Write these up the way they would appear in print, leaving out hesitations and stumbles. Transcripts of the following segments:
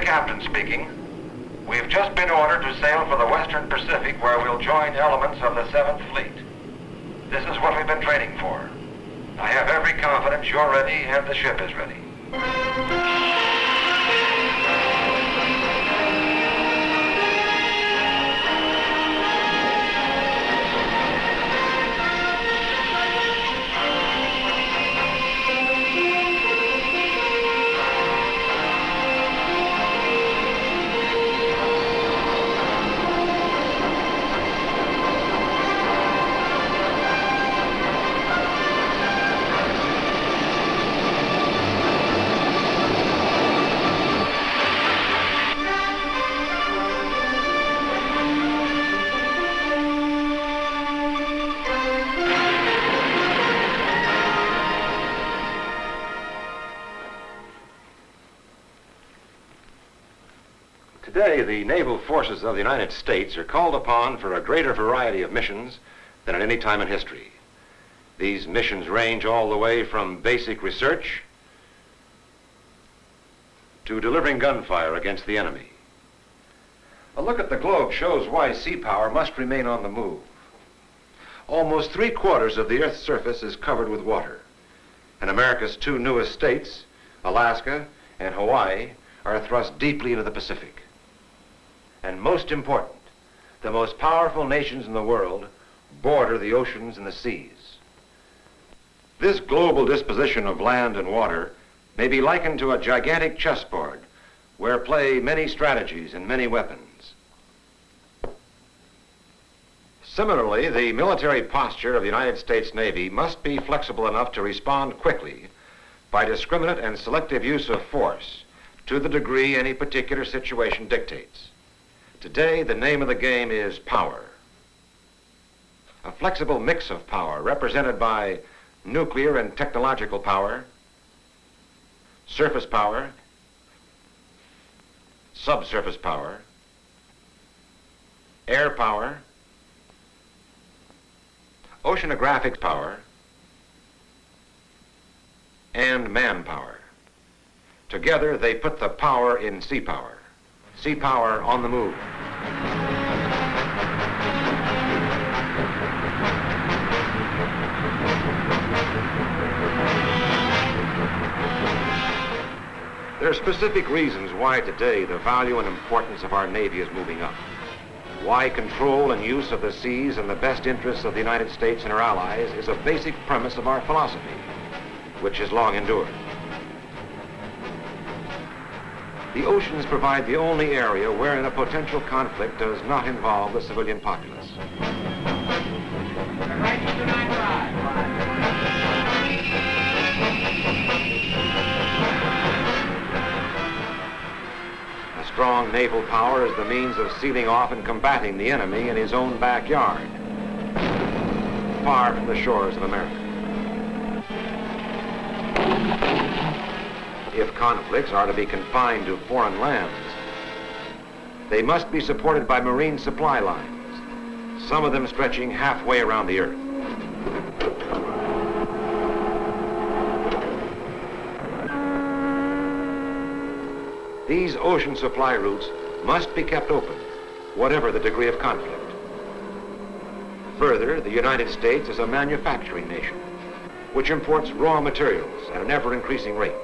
Captain speaking. We've just been ordered to sail for the Western Pacific, where we'll join elements of the 7th Fleet. This is what we've been training for. I have every confidence you're ready and the ship is ready. Today, the naval forces of the United States are called upon for a greater variety of missions than at any time in history. These missions range all the way from basic research to delivering gunfire against the enemy. A look at the globe shows why sea power must remain on the move. Almost 3/4 of the Earth's surface is covered with water, and America's two newest states, Alaska and Hawaii, are thrust deeply into the Pacific. And most important, the most powerful nations in the world border the oceans and the seas. This global disposition of land and water may be likened to a gigantic chessboard where play many strategies and many weapons. Similarly, the military posture of the United States Navy must be flexible enough to respond quickly by discriminate and selective use of force to the degree any particular situation dictates. Today, the name of the game is power. A flexible mix of power represented by nuclear and technological power, surface power, subsurface power, air power, oceanographic power, and manpower. Together, they put the power in sea power. Sea power on the move. There are specific reasons why today the value and importance of our Navy is moving up. Why control and use of the seas in the best interests of the United States and our allies is a basic premise of our philosophy, which has long endured. The oceans provide the only area wherein a potential conflict does not involve the civilian populace. A strong naval power is the means of sealing off and combating the enemy in his own backyard, far from the shores of America. If conflicts are to be confined to foreign lands, they must be supported by marine supply lines, some of them stretching halfway around the Earth. These ocean supply routes must be kept open, whatever the degree of conflict. Further, the United States is a manufacturing nation, which imports raw materials at an ever-increasing rate.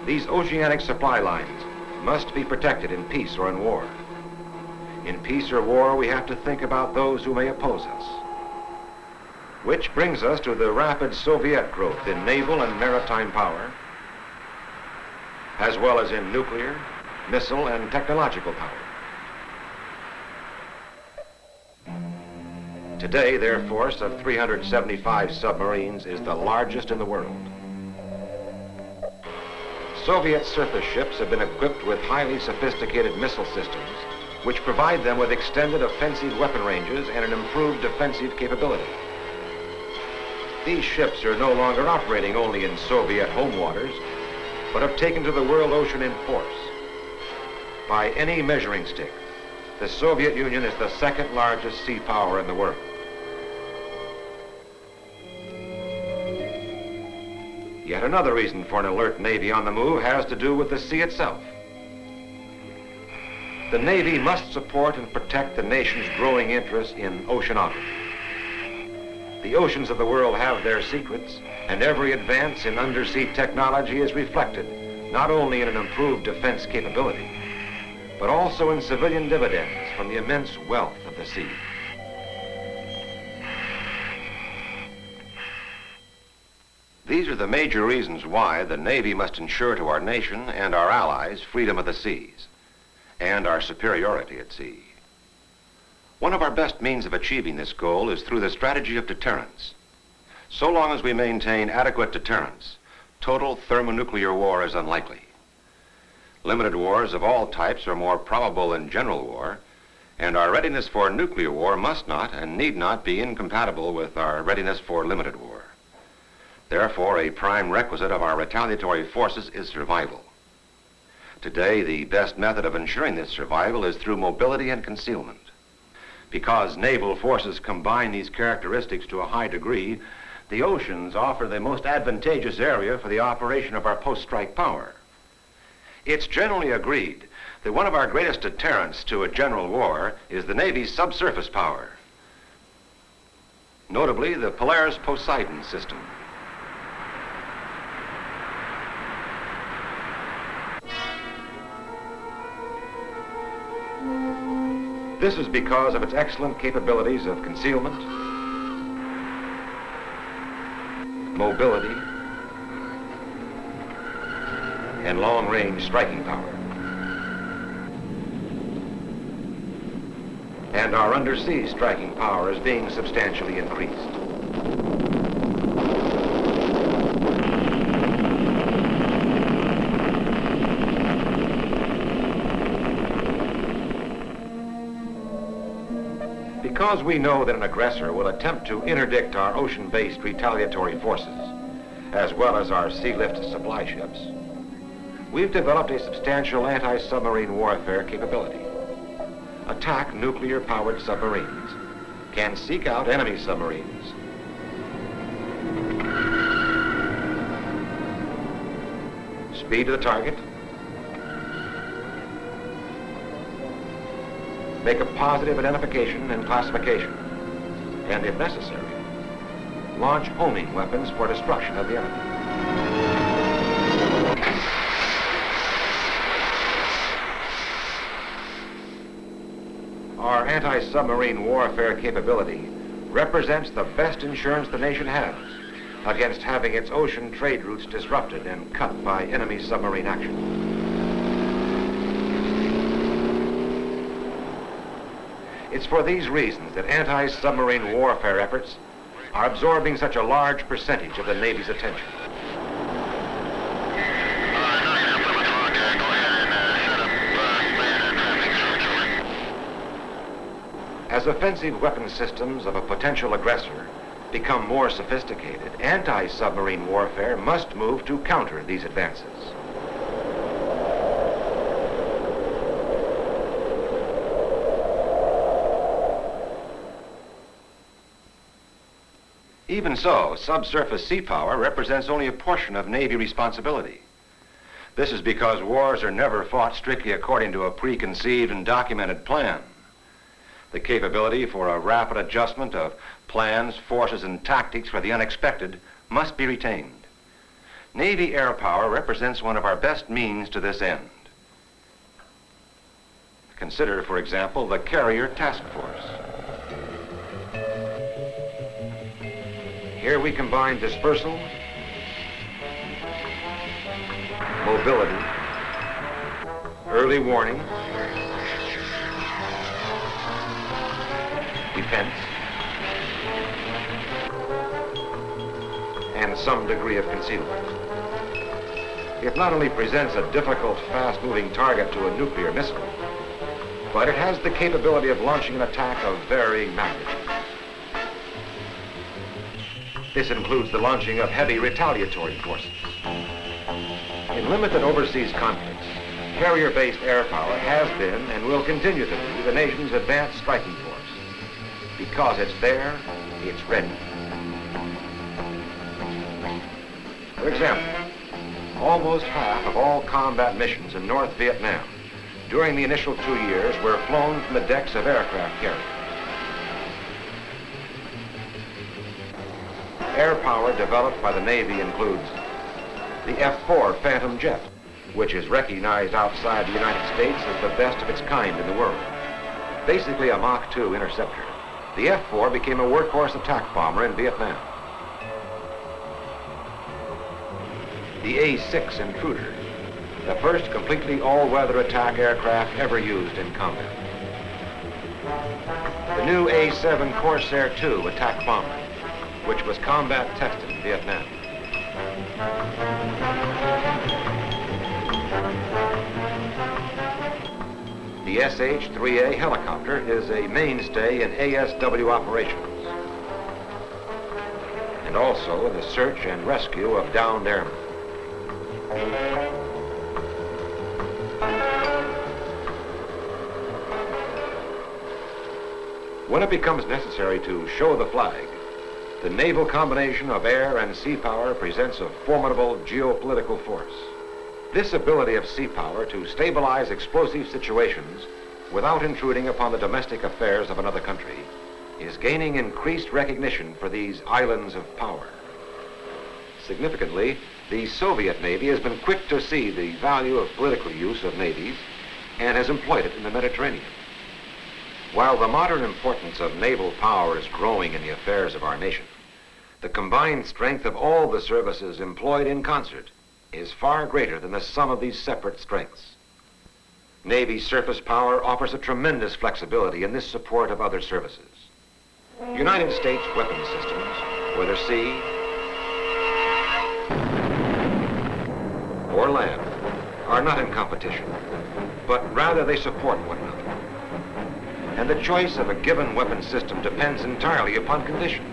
These oceanic supply lines must be protected in peace or in war. In peace or war, we have to think about those who may oppose us. Which brings us to the rapid Soviet growth in naval and maritime power, as well as in nuclear, missile, and technological power. Today, their force of 375 submarines is the largest in the world. Soviet surface ships have been equipped with highly sophisticated missile systems, which provide them with extended offensive weapon ranges and an improved defensive capability. These ships are no longer operating only in Soviet home waters, but have taken to the world ocean in force. By any measuring stick, the Soviet Union is the second largest sea power in the world. Yet another reason for an alert Navy on the move has to do with the sea itself. The Navy must support and protect the nation's growing interest in oceanography. The oceans of the world have their secrets, and every advance in undersea technology is reflected not only in an improved defense capability, but also in civilian dividends from the immense wealth of the sea. These are the major reasons why the Navy must ensure to our nation and our allies freedom of the seas and our superiority at sea. One of our best means of achieving this goal is through the strategy of deterrence. So long as we maintain adequate deterrence, total thermonuclear war is unlikely. Limited wars of all types are more probable than general war, and our readiness for nuclear war must not and need not be incompatible with our readiness for limited war. Therefore, a prime requisite of our retaliatory forces is survival. Today, the best method of ensuring this survival is through mobility and concealment. Because naval forces combine these characteristics to a high degree, the oceans offer the most advantageous area for the operation of our post-strike power. It's generally agreed that one of our greatest deterrents to a general war is the Navy's subsurface power, notably the Polaris Poseidon system. This is because of its excellent capabilities of concealment, mobility, and long-range striking power. And our undersea striking power is being substantially increased. Because we know that an aggressor will attempt to interdict our ocean-based retaliatory forces, as well as our sea-lift supply ships, we've developed a substantial anti-submarine warfare capability. Attack nuclear-powered submarines, can seek out enemy submarines, speed to the target, make a positive identification and classification, and if necessary, launch homing weapons for destruction of the enemy. Our anti-submarine warfare capability represents the best insurance the nation has against having its ocean trade routes disrupted and cut by enemy submarine action. It's for these reasons that anti-submarine warfare efforts are absorbing such a large percentage of the Navy's attention. As offensive weapon systems of a potential aggressor become more sophisticated, anti-submarine warfare must move to counter these advances. Even so, subsurface sea power represents only a portion of Navy responsibility. This is because wars are never fought strictly according to a preconceived and documented plan. The capability for a rapid adjustment of plans, forces, and tactics for the unexpected must be retained. Navy air power represents one of our best means to this end. Consider, for example, the Carrier Task Force. Here we combine dispersal, mobility, early warning, defense, and some degree of concealment. It not only presents a difficult, fast-moving target to a nuclear missile, but it has the capability of launching an attack of varying magnitude. This includes the launching of heavy retaliatory forces. In limited overseas conflicts, carrier-based air power has been and will continue to be the nation's advanced striking force. Because it's there, it's ready. For example, almost half of all combat missions in North Vietnam during the initial 2 years were flown from the decks of aircraft carriers. Air power developed by the Navy includes the F-4 Phantom jet, which is recognized outside the United States as the best of its kind in the world. Basically a Mach 2 interceptor, the F-4 became a workhorse attack bomber in Vietnam. The A-6 Intruder, the first completely all-weather attack aircraft ever used in combat. The new A-7 Corsair II attack bomber, which was combat tested in Vietnam. The SH-3A helicopter is a mainstay in ASW operations, and also in the search and rescue of downed airmen. When it becomes necessary to show the flag, the naval combination of air and sea power presents a formidable geopolitical force. This ability of sea power to stabilize explosive situations without intruding upon the domestic affairs of another country is gaining increased recognition for these islands of power. Significantly, the Soviet Navy has been quick to see the value of political use of navies and has employed it in the Mediterranean. While the modern importance of naval power is growing in the affairs of our nation, the combined strength of all the services employed in concert is far greater than the sum of these separate strengths. Navy surface power offers a tremendous flexibility in this support of other services. United States weapon systems, whether sea or land, are not in competition, but rather they support one another. And the choice of a given weapon system depends entirely upon conditions.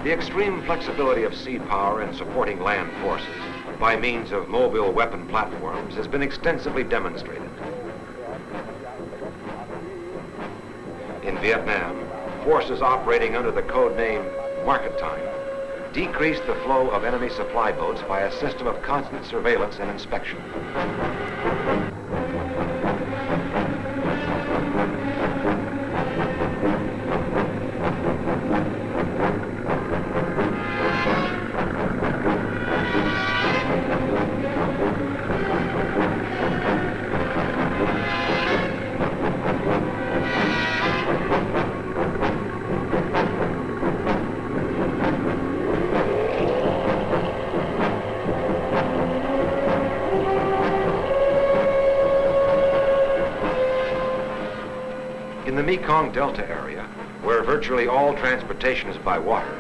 The extreme flexibility of sea power in supporting land forces by means of mobile weapon platforms has been extensively demonstrated. In Vietnam, forces operating under the code name Market Time decreased the flow of enemy supply boats by a system of constant surveillance and inspection. In the Mekong Delta area, where virtually all transportation is by water,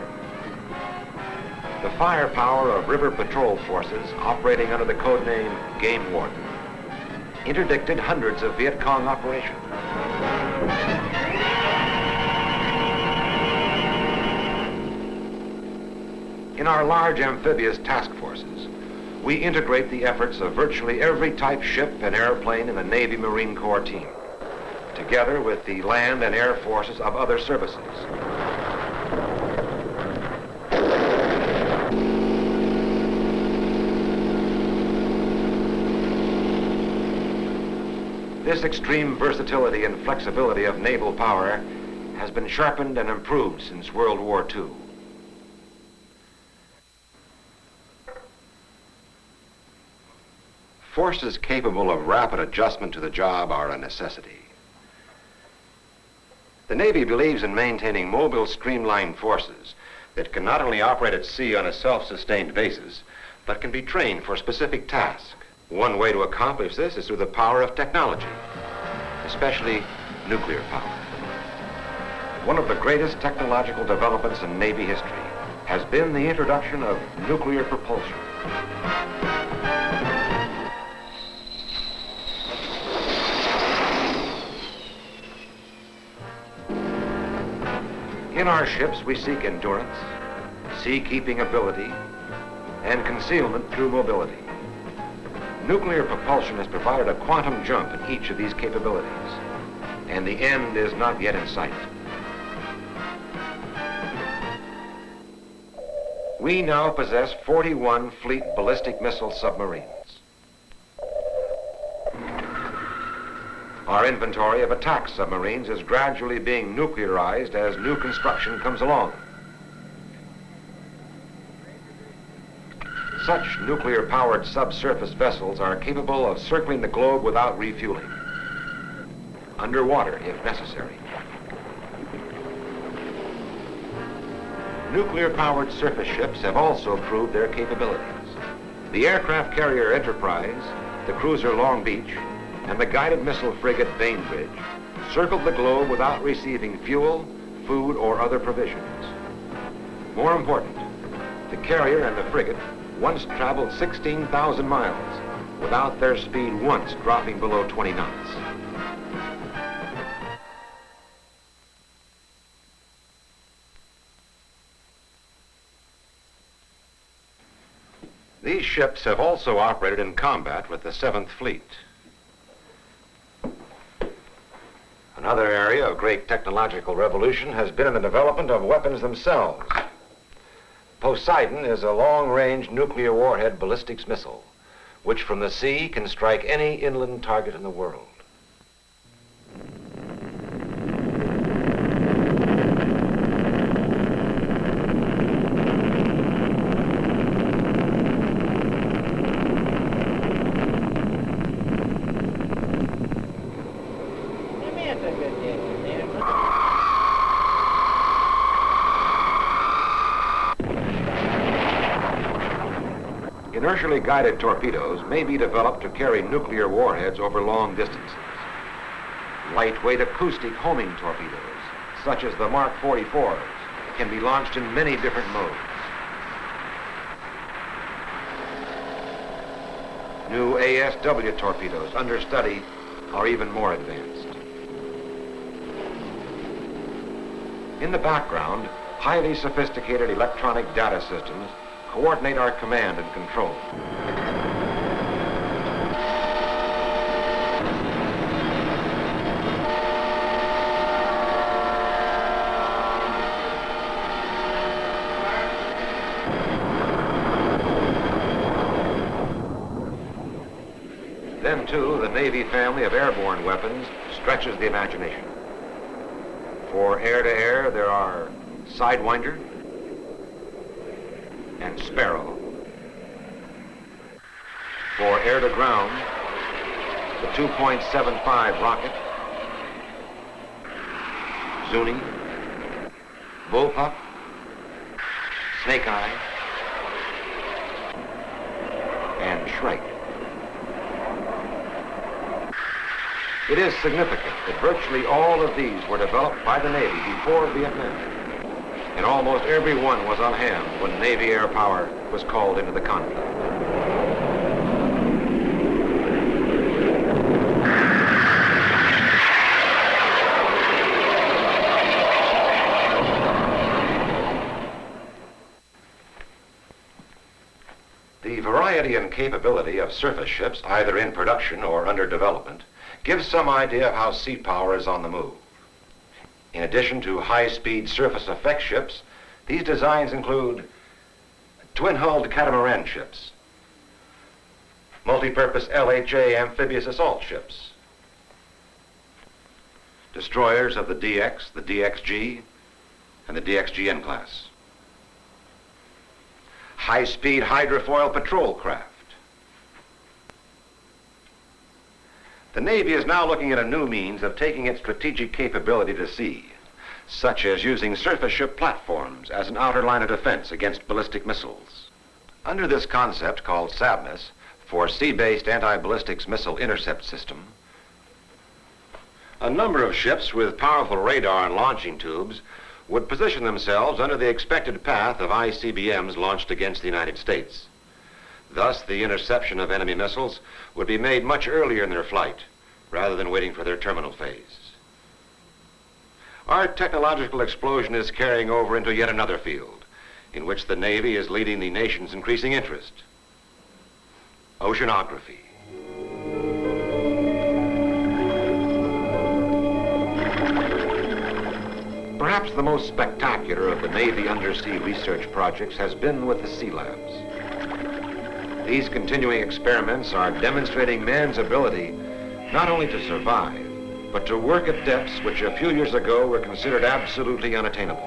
the firepower of river patrol forces operating under the code name Game Warden interdicted hundreds of Viet Cong operations. In our large amphibious task forces, we integrate the efforts of virtually every type ship and airplane in the Navy Marine Corps team, together with the land and air forces of other services. This extreme versatility and flexibility of naval power has been sharpened and improved since World War II. Forces capable of rapid adjustment to the job are a necessity. The Navy believes in maintaining mobile, streamlined forces that can not only operate at sea on a self-sustained basis, but can be trained for specific tasks. One way to accomplish this is through the power of technology, especially nuclear power. One of the greatest technological developments in Navy history has been the introduction of nuclear propulsion. In our ships, we seek endurance, sea-keeping ability, and concealment through mobility. Nuclear propulsion has provided a quantum jump in each of these capabilities, and the end is not yet in sight. We now possess 41 fleet ballistic missile submarines. Our inventory of attack submarines is gradually being nuclearized as new construction comes along. Such nuclear-powered subsurface vessels are capable of circling the globe without refueling, underwater if necessary. Nuclear-powered surface ships have also proved their capabilities. The aircraft carrier Enterprise, the cruiser Long Beach, and the guided missile frigate Bainbridge circled the globe without receiving fuel, food, or other provisions. More important, the carrier and the frigate once traveled 16,000 miles without their speed once dropping below 20 knots. These ships have also operated in combat with the 7th Fleet. Another area of great technological revolution has been in the development of weapons themselves. Poseidon is a long-range nuclear warhead ballistics missile, which from the sea can strike any inland target in the world. Inertially guided torpedoes may be developed to carry nuclear warheads over long distances. Lightweight acoustic homing torpedoes, such as the Mark 44s, can be launched in many different modes. New ASW torpedoes under study are even more advanced. In the background, highly sophisticated electronic data systems coordinate our command and control. Then, too, the Navy family of airborne weapons stretches the imagination. For air-to-air, there are Sidewinder and Sparrow. For air-to-ground, the 2.75 rocket, Zuni, Bullpup, Snake Eye, and Shrike. It is significant that virtually all of these were developed by the Navy before Vietnam, and almost every one was on hand when Navy air power was called into the conflict. The variety and capability of surface ships, either in production or under development, gives some idea of how sea power is on the move. In addition to high-speed surface effect ships, these designs include twin-hulled catamaran ships, multi-purpose LHA amphibious assault ships, destroyers of the DX, the DXG, and the DXGN class. High-speed hydrofoil patrol craft. The Navy is now looking at a new means of taking its strategic capability to sea, such as using surface ship platforms as an outer line of defense against ballistic missiles. Under this concept, called SABMISS, for Sea-Based Anti-Ballistics Missile Intercept System, a number of ships with powerful radar and launching tubes would position themselves under the expected path of ICBMs launched against the United States. Thus, the interception of enemy missiles would be made much earlier in their flight, rather than waiting for their terminal phase. Our technological explosion is carrying over into yet another field, in which the Navy is leading the nation's increasing interest: oceanography. Perhaps the most spectacular of the Navy undersea research projects has been with the Sealabs. These continuing experiments are demonstrating man's ability not only to survive, but to work at depths which a few years ago were considered absolutely unattainable.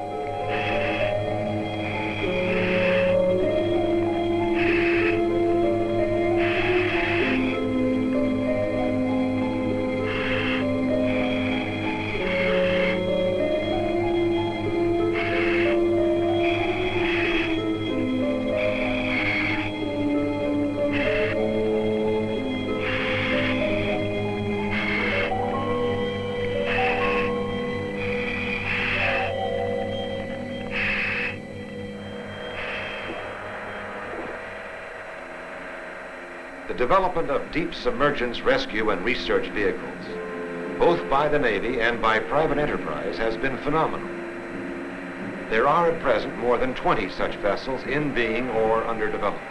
The development of deep submergence rescue and research vehicles, both by the Navy and by private enterprise, has been phenomenal. There are at present more than 20 such vessels in being or under development.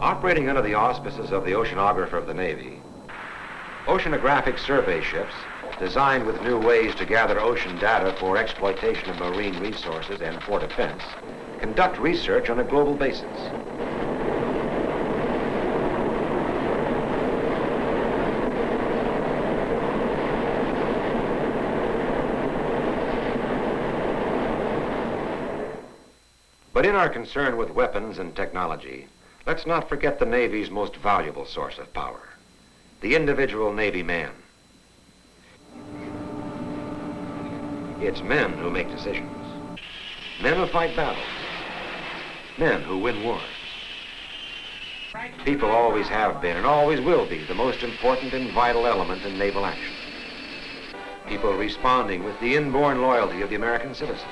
Operating under the auspices of the oceanographer of the Navy, oceanographic survey ships, designed with new ways to gather ocean data for exploitation of marine resources and for defense, conduct research on a global basis. But in our concern with weapons and technology, let's not forget the Navy's most valuable source of power, the individual Navy man. It's men who make decisions, men who fight battles, men who win wars. People always have been and always will be the most important and vital element in naval action. People responding with the inborn loyalty of the American citizen,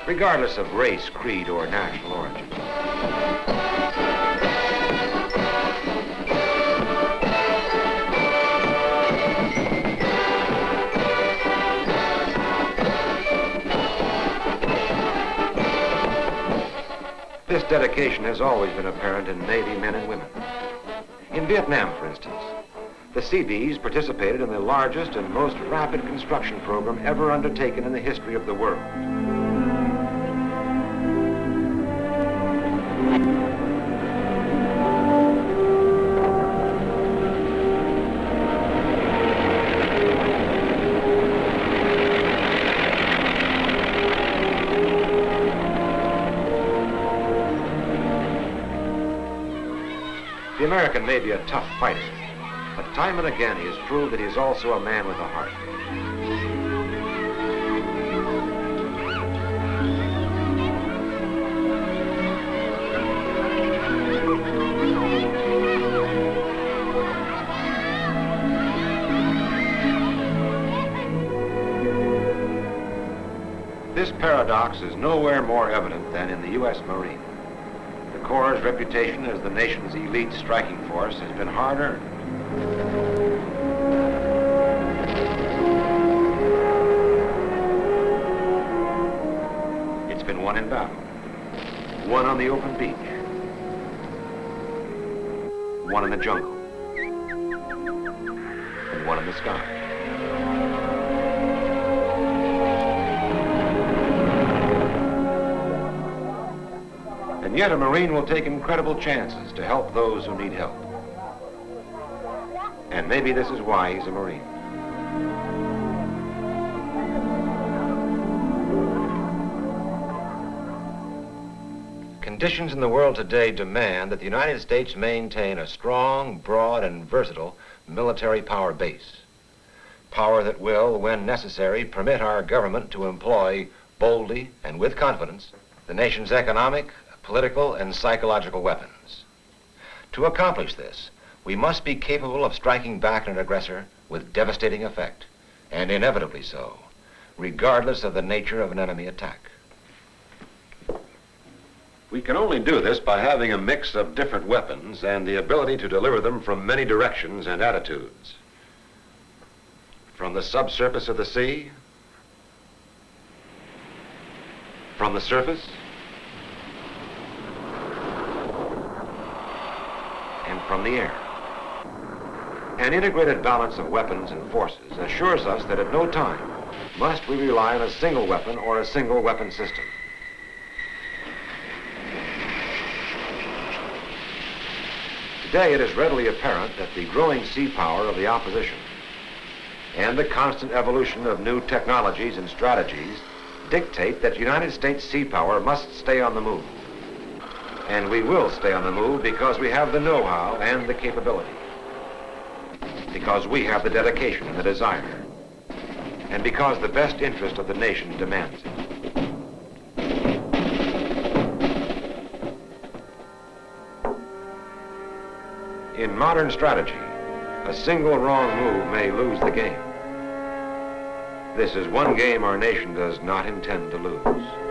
regardless of race, creed, or national origin. This dedication has always been apparent in Navy men and women. In Vietnam, for instance, the Seabees participated in the largest and most rapid construction program ever undertaken in the history of the world. The American may be a tough fighter, but time and again he has proved that he is also a man with a heart. This paradox is nowhere more evident than in the U.S. Marine. The Corps' reputation as the nation's elite striking force has been hard-earned. one on the open beach, one in the jungle, and one in the sky. And yet a Marine will take incredible chances to help those who need help. And maybe this is why he's a Marine. Conditions in the world today demand that the United States maintain a strong, broad, and versatile military power base. Power that will, when necessary, permit our government to employ boldly and with confidence the nation's economic, political, and psychological weapons. To accomplish this, we must be capable of striking back at an aggressor with devastating effect, and inevitably so, regardless of the nature of an enemy attack. We can only do this by having a mix of different weapons and the ability to deliver them from many directions and attitudes. From the subsurface of the sea, from the surface, and from the air. An integrated balance of weapons and forces assures us that at no time must we rely on a single weapon or a single weapon system. Today, it is readily apparent that the growing sea power of the opposition and the constant evolution of new technologies and strategies dictate that United States sea power must stay on the move. And we will stay on the move because we have the know-how and the capability. Because we have the dedication and the desire. And because the best interest of the nation demands it. In modern strategy, a single wrong move may lose the game. This is one game our nation does not intend to lose.